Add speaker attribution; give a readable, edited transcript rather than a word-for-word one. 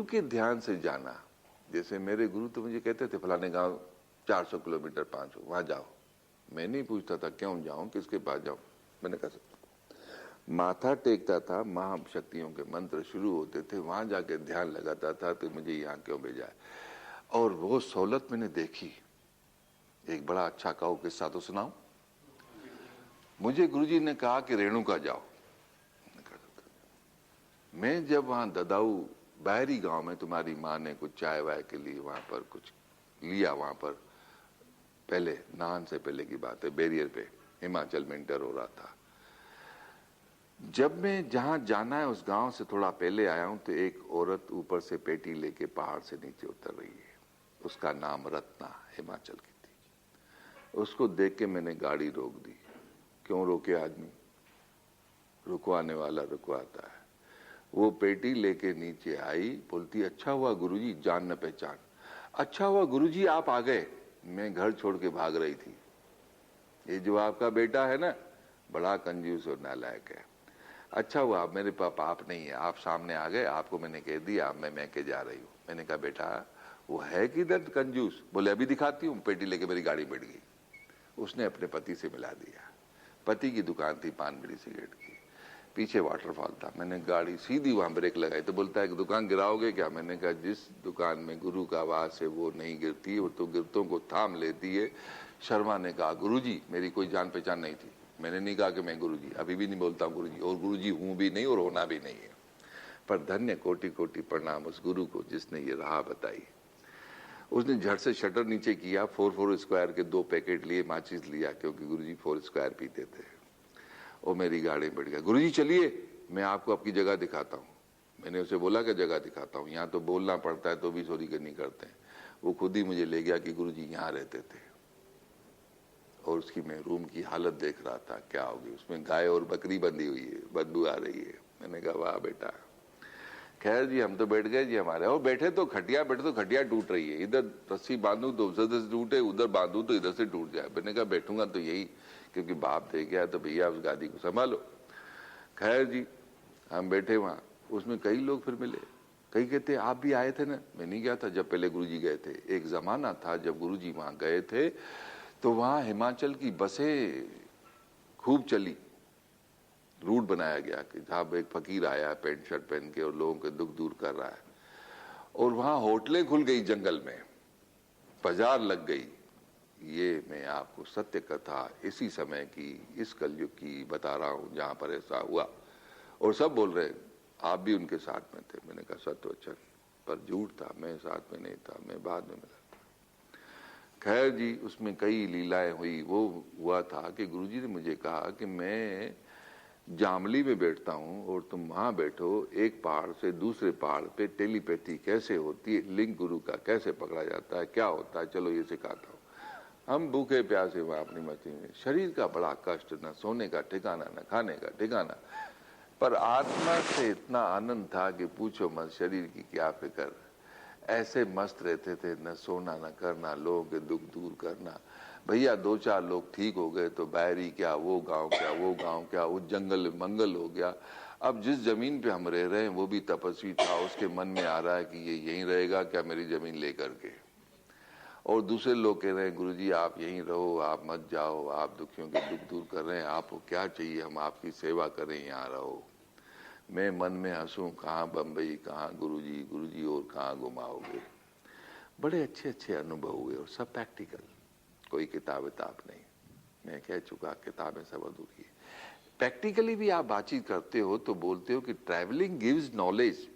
Speaker 1: के ध्यान से जाना। जैसे मेरे गुरु तो मुझे कहते थे फलाने गांव 400 किलोमीटर 500 वहां जाओ। मैं नहीं पूछता था क्यों जाऊं, किसके पास जाऊं। मैंने कहा माथा टेकता था, महाशक्तियों के मंत्र शुरू होते थे, वहां जाके ध्यान लगाता था तो मुझे यहाँ क्यों भेजा है। और वो सहूलत मैंने देखी। एक बड़ा अच्छा कहो किस्सा तो सुनाऊं। मुझे गुरुजी ने कहा कि रेणुका जाओ। मैं जब वहां ददाऊ बाहरी गांव में तुम्हारी माँ ने कुछ चाय वाय के लिए वहां पर कुछ लिया, वहां पर पहले नहान से पहले की बात है, बैरियर पे हिमाचल में इंटर हो रहा था। जब मैं जहां जाना है उस गांव से थोड़ा पहले आया हूं तो एक औरत ऊपर से पेटी लेके पहाड़ से नीचे उतर रही है। उसका नाम रत्ना हिमाचल की थी। उसको देख के मैंने गाड़ी रोक दी। क्यों रोके आदमी, रुकवाने वाला रुकवाता है। वो पेटी लेके नीचे आई, बोलती अच्छा हुआ गुरुजी जान न पहचान। अच्छा हुआ गुरुजी आप आ गए, मैं घर छोड़ के भाग रही थी। ये जो आपका बेटा है ना, बड़ा कंजूस और नालायक है। अच्छा हुआ आप मेरे पापा आप नहीं है, आप सामने आ गए, आपको मैंने कह दिया मैं के जा रही हूँ। मैंने कहा बेटा वो है किधर कंजूस। बोले अभी दिखाती हूँ। पेटी लेके मेरी गाड़ी बैठ गई। उसने अपने पति से मिला दिया। पति की दुकान थी पान बीड़ी सिगरेट की, पीछे वाटरफॉल था। मैंने गाड़ी सीधी वहां ब्रेक लगाई तो बोलता है कि दुकान गिराओगे क्या। मैंने कहा जिस दुकान में गुरु का वास है वो नहीं गिरती, वो तो गिरतों को थाम लेती है। शर्मा ने कहा गुरुजी मेरी कोई जान पहचान नहीं थी। मैंने नहीं कहा कि मैं गुरुजी, अभी भी नहीं बोलता हूँ गुरुजी, और गुरुजी हूं भी नहीं और होना भी नहीं है। पर धन्य कोटि कोटि प्रणाम उस गुरु को जिसने ये राह बताई। उसने झट से शटर नीचे किया, 4 स्क्वायर के 2 पैकेट लिए, माचिस लिया, क्योंकि गुरुजी 4 स्क्वायर पीते थे। और मेरी गाड़ी में बैठ गया। गुरुजी चलिए मैं आपको आपकी जगह दिखाता हूँ। मैंने उसे बोला कि जगह दिखाता हूँ, यहाँ तो बोलना पड़ता है तो भी सॉरी करनी करते हैं। वो खुद ही मुझे ले गया कि गुरुजी यहाँ रहते थे। और उसकी मैं रूम की हालत देख रहा था क्या होगी। उसमें गाय और बकरी बंधी हुई है, बदबू आ रही है। मैंने कहा वाह बेटा। खैर जी हम तो बैठ गए जी हमारे। और बैठे तो खटिया टूट रही है। इधर रस्सी बांधू तो उधर से टूटे, उधर बांधू तो इधर से टूट जाए। मैंने कहा बैठूंगा तो यही, क्योंकि बाप दे गया तो भैया उस गादी को संभालो। खैर जी हम बैठे वहां। उसमें कई लोग फिर मिले। कई कहते आप भी आए थे ना। मैं नहीं गया था जब पहले गुरुजी गए थे। एक जमाना था जब गुरुजी वहां गए थे तो वहां हिमाचल की बसें खूब चली। रूट बनाया गया कि जहां एक फकीर आया पैंट शर्ट पहन के और लोगों के दुख दूर कर रहा है। और वहां होटलें खुल गई, जंगल में बाजार लग गई। ये मैं आपको सत्य कथा इसी समय की, इस कलयुग की बता रहा हूं जहां पर ऐसा हुआ। और सब बोल रहे आप भी उनके साथ में थे। मैंने कहा सत्य वचन, पर झूठ था, मैं साथ में नहीं था, मैं बाद में मिला। खैर जी उसमें कई लीलाएं हुई। वो हुआ था कि गुरुजी ने मुझे कहा कि मैं जामली में बैठता हूं और तुम वहां बैठो, एक पहाड़ से दूसरे पहाड़ पे टेलीपैथी कैसे होती है, लिंक गुरु का कैसे पकड़ा जाता है, क्या होता है, चलो ये सिखाता हूं। हम भूखे प्यासे वहां अपनी मस्ती में। शरीर का बड़ा कष्ट, न सोने का ठिकाना न खाने का ठिकाना, पर आत्मा से इतना आनंद था कि पूछो मत। शरीर की क्या फिक्र, ऐसे मस्त रहते थे, न सोना न करना, लोगों के दुख दूर करना। भैया 2-4 लोग ठीक हो गए तो बैरी क्या, वो गांव क्या, वो गांव क्या, वो जंगल मंगल हो गया। अब जिस जमीन पे हम रह रहे हैं वो भी तपस्वी था। उसके मन में आ रहा है कि ये यहीं रहेगा क्या मेरी जमीन लेकर के। और दूसरे लोग कह रहे हैं गुरुजी आप यहीं रहो, आप मत जाओ, आप दुखियों के दुख दूर कर रहे हैं, आपको क्या चाहिए, हम आपकी सेवा करें, यहाँ रहो। मैं मन में हंसूं, कहाँ बम्बई, कहाँ गुरुजी, गुरुजी और कहाँ घुमाओगे। बड़े अच्छे अच्छे अनुभव हुए और सब प्रैक्टिकल, कोई किताब विताब नहीं। मैं कह चुका किताबें सब अधूरी है। प्रैक्टिकली भी आप बातचीत करते हो तो बोलते हो कि ट्रैवलिंग गिव्स नॉलेज,